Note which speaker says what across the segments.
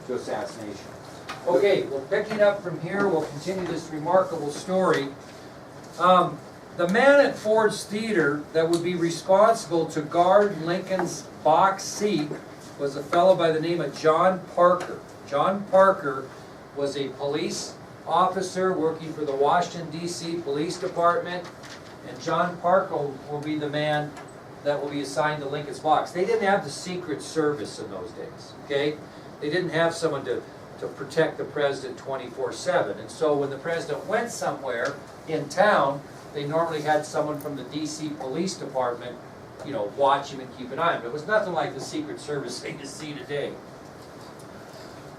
Speaker 1: to assassination. Okay, well, picking up from here, we'll continue this remarkable story. The man at Ford's Theater that would be responsible to guard Lincoln's box seat was a fellow by the name of John Parker. John Parker was a police officer working for the Washington, D.C. Police Department, and John Parker will be the man that will be assigned to Lincoln's box. They didn't have the Secret Service in those days, okay? They didn't have someone to protect the president 24/7, and so when the president went somewhere in town, they normally had someone from the D.C. Police Department, you know, watch him and keep an eye on him. It was nothing like the Secret Service thing you see today.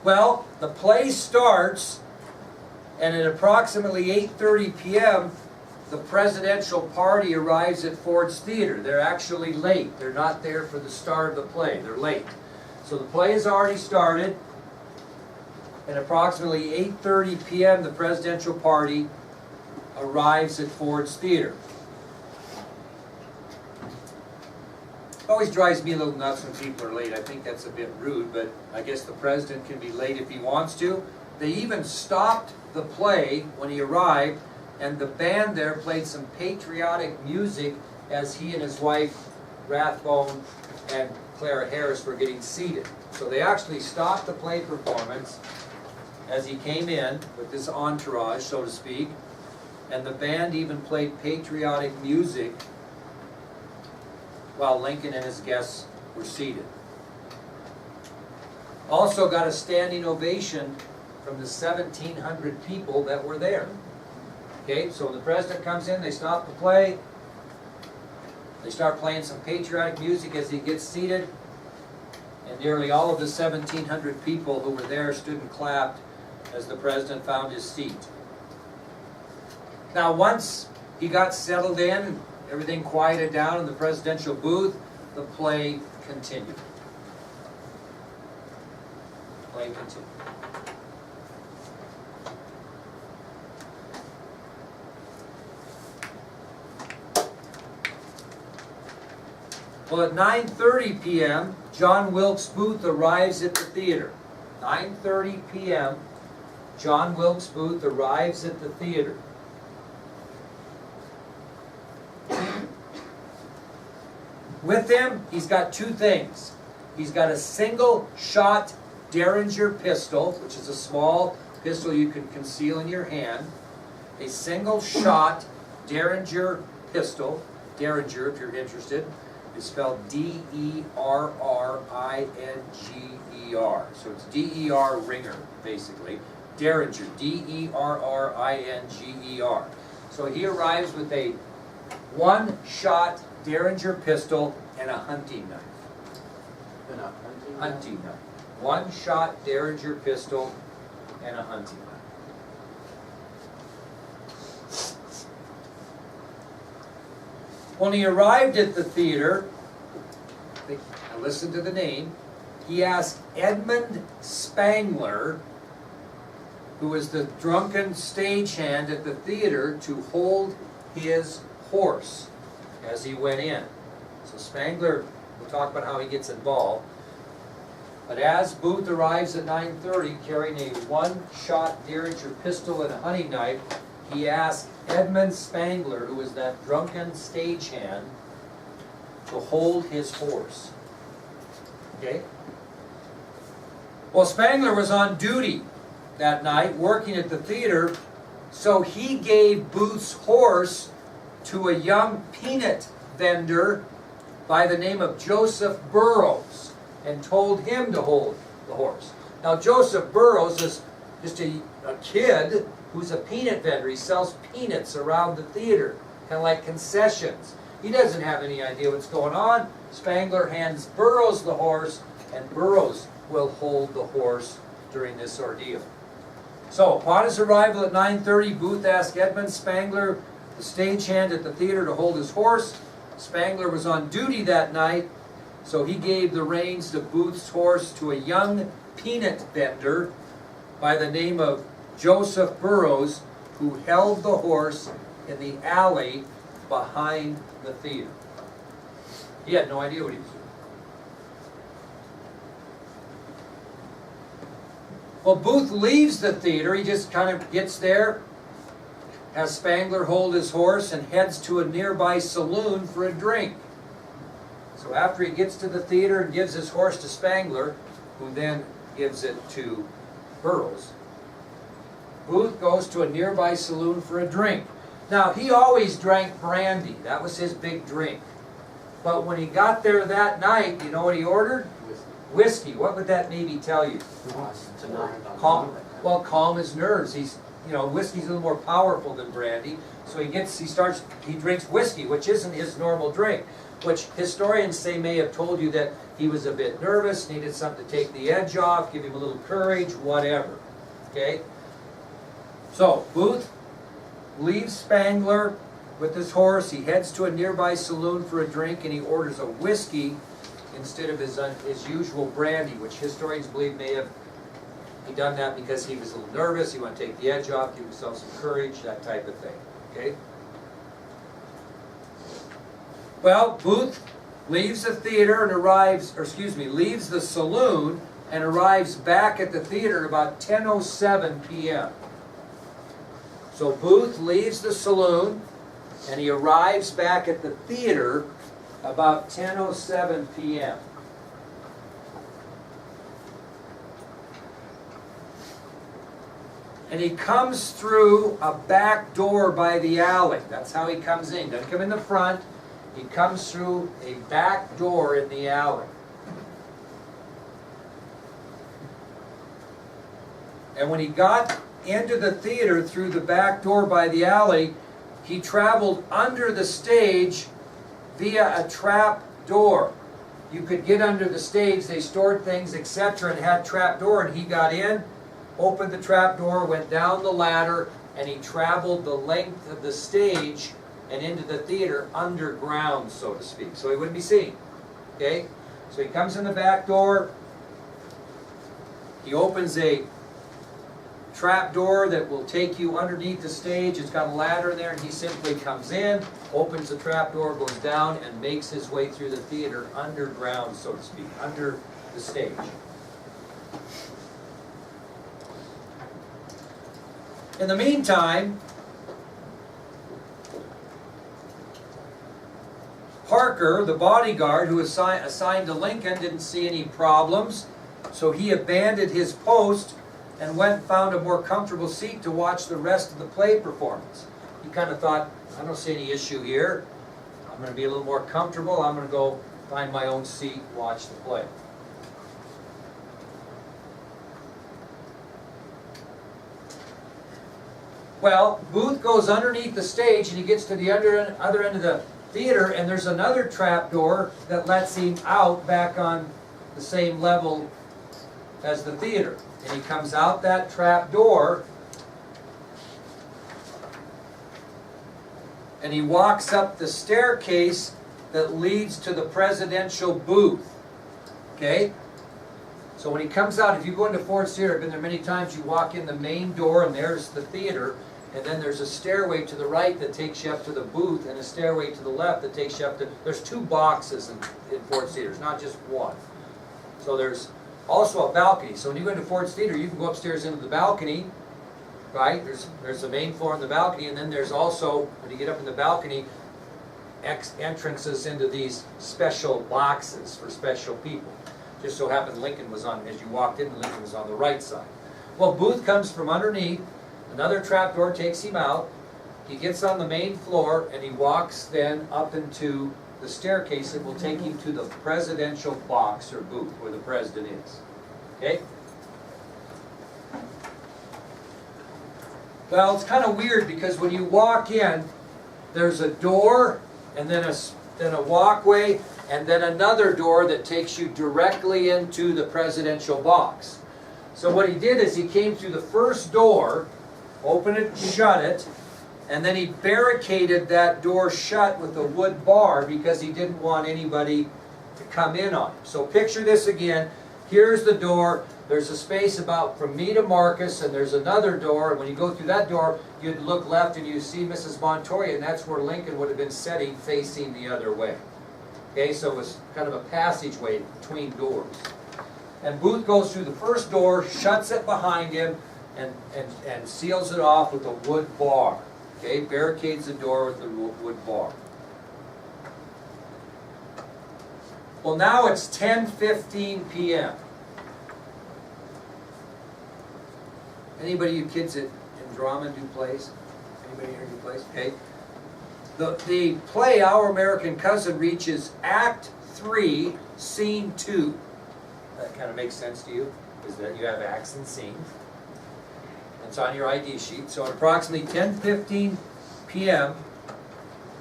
Speaker 1: Well, the play starts, and at approximately 8:30 p.m., the presidential party arrives at Ford's Theater. They're actually late. They're not there for the start of the play. They're late. So the play has already started. At approximately 8:30 p.m., the presidential party arrives at Ford's Theater. It always drives me a little nuts when people are late. I think that's a bit rude, but I guess the president can be late if he wants to. They even stopped the play when he arrived, and the band there played some patriotic music as he and his wife, Rathbone and Clara Harris, were getting seated. So they actually stopped the play performance as he came in with this entourage, so to speak, and the band even played patriotic music while Lincoln and his guests were seated. Also got a standing ovation from the 1,700 people that were there. Okay, so when the president comes in, they stop the play, they start playing some patriotic music as he gets seated, and nearly all of the 1,700 people who were there stood and clapped as the president found his seat. Now once he got settled in, everything quieted down in the presidential booth, the play continued. Play continued. Well, at 9:30 p.m., John Wilkes Booth arrives at the theater. 9:30 p.m., John Wilkes Booth arrives at the theater. With him, he's got two things. He's got a single-shot Derringer pistol, which is a small pistol you can conceal in your hand. A single-shot Derringer pistol. Derringer, if you're interested, is spelled D-E-R-R-I-N-G-E-R. So it's D-E-R Ringer, basically. Derringer, D-E-R-R-I-N-G-E-R. So he arrives with a one-shot Derringer pistol and a hunting knife.
Speaker 2: And a
Speaker 1: Hunting knife. One-shot Derringer pistol and a hunting knife. When he arrived at the theater, I listened to the name, he asked Edmund Spangler, who was the drunken stagehand at the theater, to hold his horse as he went in. So Spangler, we'll talk about how he gets involved. But as Booth arrives at 9:30 carrying a one-shot Derringer pistol and a hunting knife, he asked Edmund Spangler, who was that drunken stagehand, to hold his horse. Okay? Well, Spangler was on duty that night, working at the theater, so he gave Booth's horse to a young peanut vendor by the name of Joseph Burroughs and told him to hold the horse. Now, Joseph Burroughs is just a kid who's a peanut vendor. He sells peanuts around the theater, kind of like concessions. He doesn't have any idea what's going on. Spangler hands Burroughs the horse, and Burroughs will hold the horse during this ordeal. So, upon his arrival at 9:30, Booth asked Edmund Spangler, the stagehand at the theater, to hold his horse. Spangler was on duty that night, so he gave the reins to Booth's horse to a young peanut vendor by the name of Joseph Burroughs, who held the horse in the alley behind the theater. He had no idea what he was doing. Well, Booth leaves the theater. He just kind of gets there, has Spangler hold his horse, and heads to a nearby saloon for a drink. So after he gets to the theater and gives his horse to Spangler, who then gives it to Burroughs, Booth goes to a nearby saloon for a drink. Now, he always drank brandy. That was his big drink. But when he got there that night, you know what he ordered? Whiskey. What would that maybe tell you? Calm. Well, calm his nerves. He's, whiskey's a little more powerful than brandy. So he drinks whiskey, which isn't his normal drink. Which historians say may have told you that he was a bit nervous, needed something to take the edge off, give him a little courage, whatever. Okay? So, Booth leaves Spangler with his horse. He heads to a nearby saloon for a drink, and he orders a whiskey instead of his usual brandy, which historians believe may have he done that because he was a little nervous, he wanted to take the edge off, give himself some courage, that type of thing. Okay? Well, Booth leaves the theater and leaves the saloon and arrives back at the theater at about 10:07 p.m. So Booth leaves the saloon and he arrives back at the theater about 10:07 p.m. And he comes through a back door by the alley. That's how he comes in. He doesn't come in the front. He comes through a back door in the alley. And when he got into the theater through the back door by the alley, he traveled under the stage via a trap door. You could get under the stage, they stored things, etc., and had trap door, and he got in, opened the trap door, went down the ladder, and he traveled the length of the stage and into the theater underground, so to speak. So he wouldn't be seen. Okay? So he comes in the back door, he opens a trap door that will take you underneath the stage. It's got a ladder in there, and he simply comes in, opens the trap door, goes down, and makes his way through the theater underground, so to speak, under the stage. In the meantime, Parker, the bodyguard who was assigned to Lincoln, didn't see any problems, so he abandoned his post and went and found a more comfortable seat to watch the rest of the play performance. He kind of thought, I don't see any issue here. I'm going to be a little more comfortable. I'm going to go find my own seat and watch the play. Well, Booth goes underneath the stage and he gets to the other end of the theater, and there's another trap door that lets him out back on the same level as the theater. And he comes out that trap door and he walks up the staircase that leads to the presidential booth. Okay? So when he comes out, if you go into Ford's Theater, I've been there many times, you walk in the main door and there's the theater, and then there's a stairway to the right that takes you up to the booth, and a stairway to the left that takes you up to, there's two boxes in Ford's Theater, it's not just one. So there's also a balcony. So when you go into Ford's Theater, you can go upstairs into the balcony, right? There's the main floor and the balcony, and then there's also, when you get up in the balcony, entrances into these special boxes for special people. Just so happened Lincoln was on, as you walked in, Lincoln was on the right side. Well, Booth comes from underneath, another trapdoor takes him out, he gets on the main floor, and he walks then up into the staircase that will take him to the presidential box or booth where the president is. Okay? Well, it's kind of weird because when you walk in, there's a door and then a walkway and then another door that takes you directly into the presidential box. So what he did is he came through the first door, opened it, shut it, and then he barricaded that door shut with a wood bar because he didn't want anybody to come in on him. So picture this again. Here's the door. There's a space about from me to Marcus, and there's another door. And when you go through that door, you'd look left and you see Mrs. Montoya, and that's where Lincoln would have been sitting facing the other way. Okay, so it was kind of a passageway between doors. And Booth goes through the first door, shuts it behind him, and seals it off with a wood bar. Okay, barricades the door with the wood bar. Well, now it's 10:15 p.m. Anybody, you kids in drama do plays? Anybody here do plays? Okay. The play Our American Cousin reaches Act 3, Scene 2. That kind of makes sense to you? Is that you have acts and scenes. It's on your ID sheet. So at approximately 10:15 p.m.,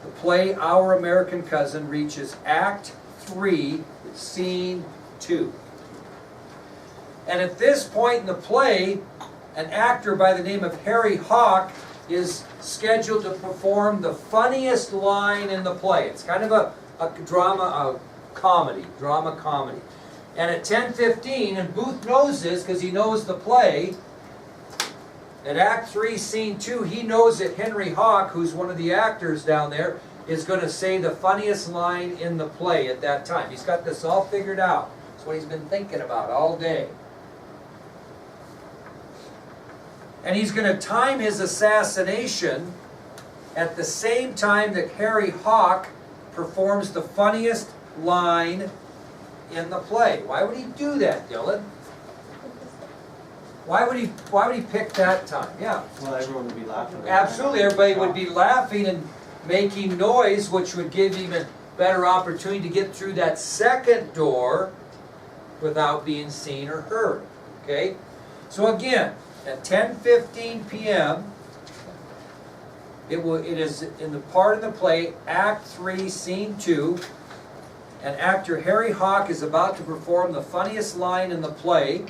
Speaker 1: the play Our American Cousin reaches Act 3, Scene 2. And at this point in the play, an actor by the name of Harry Hawk is scheduled to perform the funniest line in the play. It's kind of a drama comedy. And at 10:15, and Booth knows this because he knows the play, at Act 3, Scene 2, he knows that Henry Hawk, who's one of the actors down there, is going to say the funniest line in the play at that time. He's got this all figured out. It's what he's been thinking about all day. And he's going to time his assassination at the same time that Harry Hawk performs the funniest line in the play. Why would he do that, Dylan? Why would he pick that time? Yeah.
Speaker 2: Well, everyone would be laughing.
Speaker 1: Absolutely, everybody would be laughing and making noise, which would give him a better opportunity to get through that second door without being seen or heard. Okay? So again, at 10:15 p.m., it is in the part of the play, Act 3, Scene 2, and actor Harry Hawk is about to perform the funniest line in the play,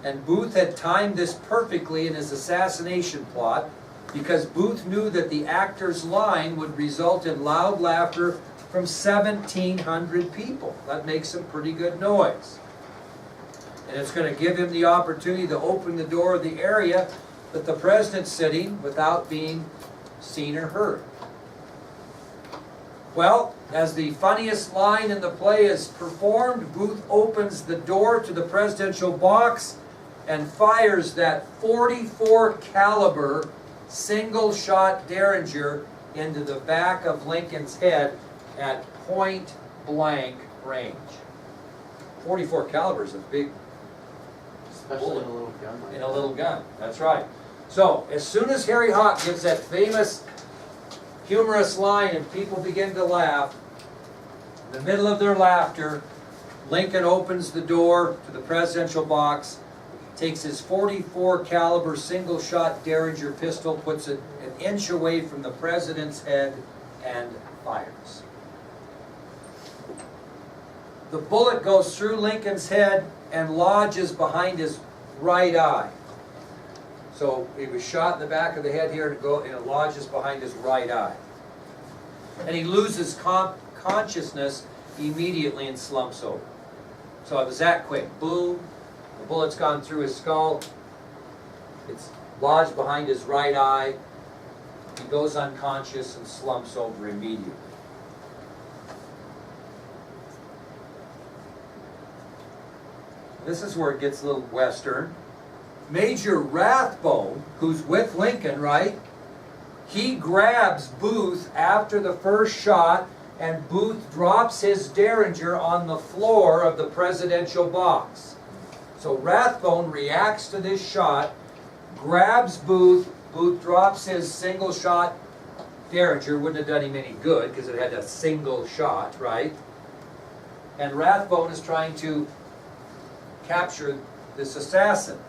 Speaker 1: and Booth had timed this perfectly in his assassination plot because Booth knew that the actor's line would result in loud laughter from 1,700 people. That makes some pretty good noise. And it's going to give him the opportunity to open the door of the area that the president's sitting without being seen or heard. Well, as the funniest line in the play is performed, Booth opens the door to the presidential box and fires that .44 caliber single-shot Derringer into the back of Lincoln's head at point-blank range. .44 caliber is a big
Speaker 2: Especially in a little gun.
Speaker 1: in a little gun. That's right. So, as soon as Harry Hawk gives that famous humorous line and people begin to laugh, in the middle of their laughter, Lincoln opens the door to the presidential box, takes his .44 caliber single-shot Derringer pistol, puts it an inch away from the president's head, and fires. The bullet goes through Lincoln's head and lodges behind his right eye. So he was shot in the back of the head here, and it lodges behind his right eye. And he loses consciousness immediately and slumps over. So it was that quick. Boom. The bullet's gone through his skull. It's lodged behind his right eye. He goes unconscious and slumps over immediately. This is where it gets a little Western. Major Rathbone, who's with Lincoln, right? He grabs Booth after the first shot, and Booth drops his Derringer on the floor of the presidential box. So Rathbone reacts to this shot, grabs Booth, Booth drops his single shot Derringer, wouldn't have done him any good because it had a single shot, right? And Rathbone is trying to capture this assassin.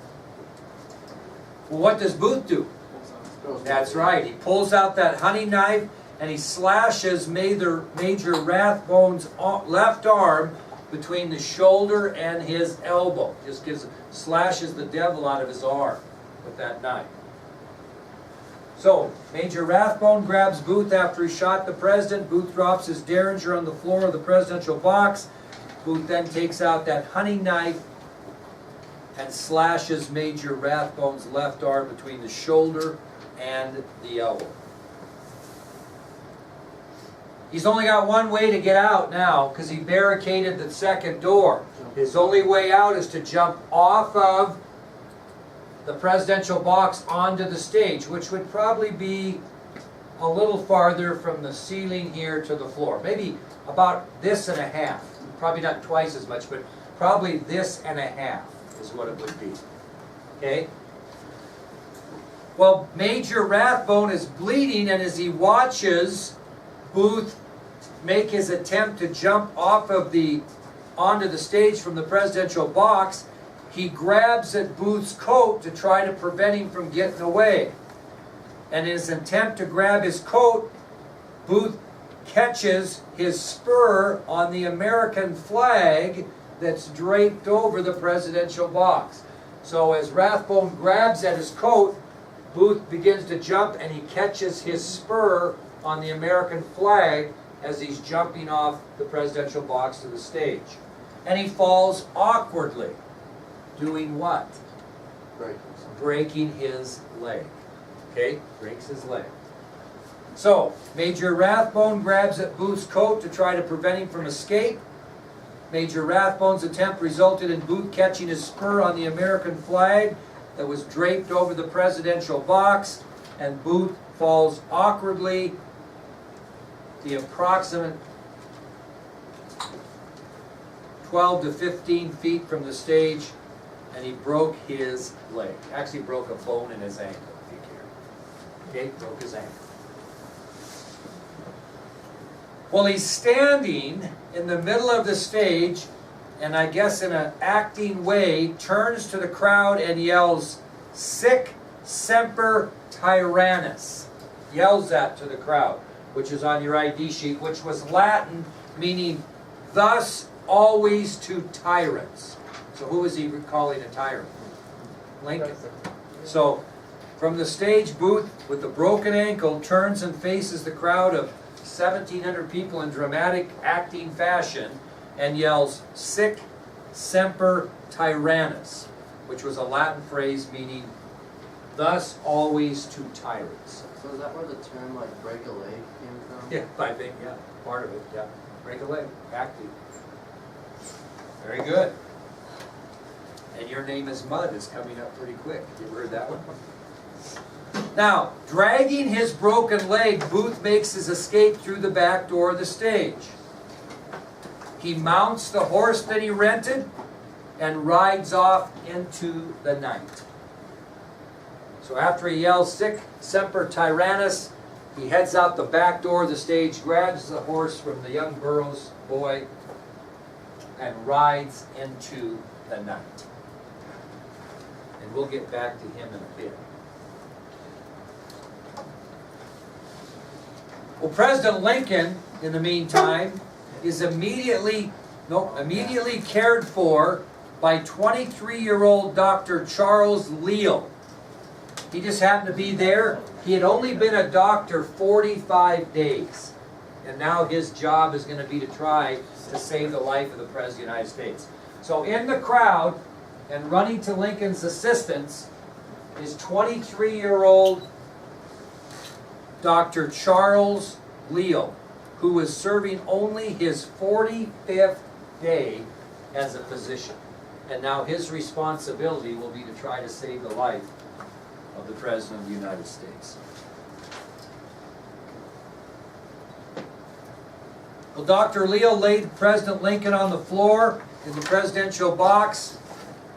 Speaker 1: Well, what does Booth do? That's right. He pulls out that hunting knife and he slashes Major Rathbone's left arm between the shoulder and his elbow. Just slashes the devil out of his arm with that knife. So, Major Rathbone grabs Booth after he shot the president. Booth drops his Derringer on the floor of the presidential box. Booth then takes out that hunting knife and slashes Major Rathbone's left arm between the shoulder and the elbow. He's only got one way to get out now because he barricaded the second door. His only way out is to jump off of the presidential box onto the stage, which would probably be a little farther from the ceiling here to the floor. Maybe about this and a half. Probably not twice as much, but probably this and a half is what it would be. Okay? Well, Major Rathbone is bleeding, and as he watches Booth make his attempt to jump off of onto the stage from the presidential box, he grabs at Booth's coat to try to prevent him from getting away. And in his attempt to grab his coat, Booth catches his spur on the American flag that's draped over the presidential box. So as Rathbone grabs at his coat, Booth begins to jump, and he catches his spur on the American flag as he's jumping off the presidential box to the stage. And he falls awkwardly. Doing what? Breaking his leg. Okay? Breaks his leg. So, Major Rathbone grabs at Booth's coat to try to prevent him from escape. Major Rathbone's attempt resulted in Booth catching his spur on the American flag that was draped over the presidential box, and Booth falls awkwardly the approximate 12 to 15 feet from the stage, and he broke his leg. Actually broke a bone in his ankle, if you care. Okay, broke his ankle. Well, he's standing in the middle of the stage, and I guess in an acting way, turns to the crowd and yells, "Sic semper tyrannis." Yells that to the crowd, which is on your ID sheet, which was Latin, meaning, "Thus always to tyrants." So who is he calling a tyrant? Lincoln. So from the stage, Booth, with the broken ankle, turns and faces the crowd of 1,700 people in dramatic acting fashion and yells, "Sic semper tyrannis," which was a Latin phrase meaning, "Thus always to tyrants."
Speaker 2: So is that where the term like break a leg came from?
Speaker 1: Yeah, I think, yeah, part of it, yeah. Break a leg, acting. Very good. And your name is Mud is coming up pretty quick. You ever heard that one? Now, dragging his broken leg, Booth makes his escape through the back door of the stage. He mounts the horse that he rented and rides off into the night. So after he yells, "Sic semper tyrannis," he heads out the back door of the stage, grabs the horse from the young Burroughs boy, and rides into the night. And we'll get back to him in a bit. Well, President Lincoln, in the meantime, is immediately cared for by 23-year-old Dr. Charles Leal. He just happened to be there. He had only been a doctor 45 days. And now his job is going to be to try to save the life of the President of the United States. So in the crowd, and running to Lincoln's assistance, is 23-year-old Dr. Charles Leal, who was serving only his 45th day as a physician. And now his responsibility will be to try to save the life of the President of the United States. Well, Dr. Leal laid President Lincoln on the floor in the presidential box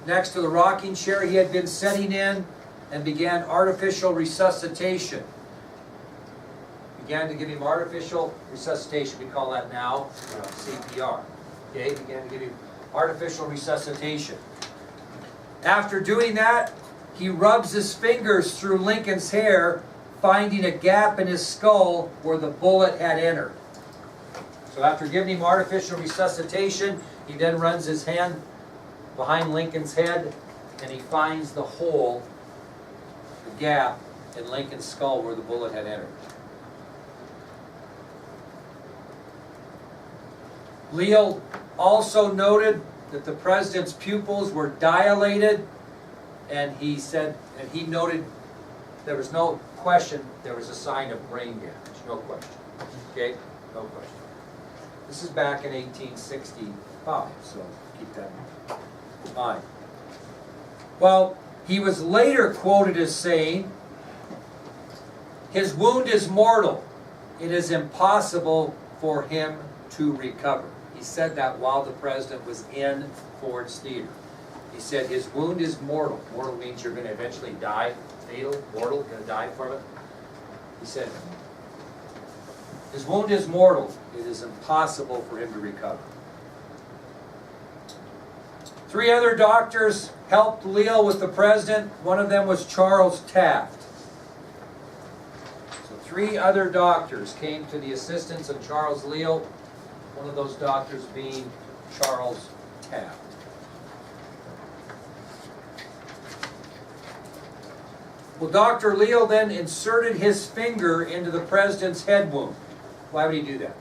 Speaker 1: next to the rocking chair he had been sitting in, and began artificial resuscitation. Began to give him artificial resuscitation. We call that now CPR. Okay, began to give him artificial resuscitation. After doing that, he rubs his fingers through Lincoln's hair, finding a gap in his skull where the bullet had entered. So after giving him artificial resuscitation, he then runs his hand behind Lincoln's head, and he finds the hole, the gap in Lincoln's skull where the bullet had entered. Leal also noted that the president's pupils were dilated, and he noted there was no question there was a sign of brain damage. No question. Okay? No question. This is back in 1860 5, so keep that in mind. Well, he was later quoted as saying, "His wound is mortal. It is impossible for him to recover." He said that while the president was in Ford's Theater. He said, his wound is mortal. Mortal means you're going to eventually die. Fatal, mortal, going to die from it. He said, his wound is mortal. It is impossible for him to recover. 3 other doctors helped Leal with the president. One of them was Charles Taft. So 3 other doctors came to the assistance of Charles Leal. One of those doctors being Charles Taft. Well, Dr. Leal then inserted his finger into the president's head wound. Why would he do that?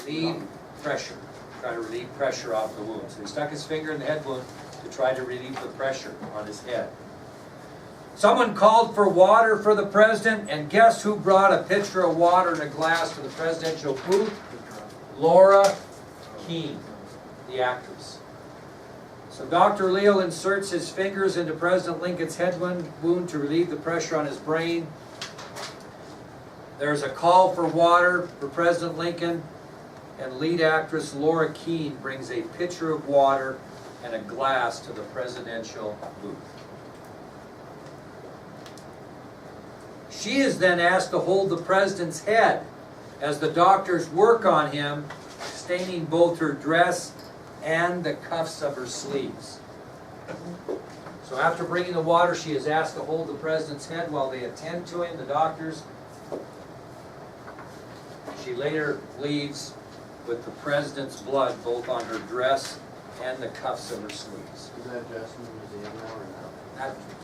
Speaker 1: Relieve pressure. Try to relieve pressure off the wound. So he stuck his finger in the head wound to try to relieve the pressure on his head. Someone called for water for the president, and guess who brought a pitcher of water and a glass to the presidential booth? Laura Keene, the actress. So Dr. Leal inserts his fingers into President Lincoln's head wound to relieve the pressure on his brain. There's a call for water for President Lincoln, and lead actress Laura Keene brings a pitcher of water and a glass to the presidential booth. She is then asked to hold the president's head as the doctors work on him, staining both her dress and the cuffs of her sleeves. So after bringing the water, she is asked to hold the president's head while they attend to him, the doctors. She later leaves with the president's blood both on her dress and the cuffs of her sleeves.
Speaker 2: Is that dress in the museum now or no?
Speaker 1: That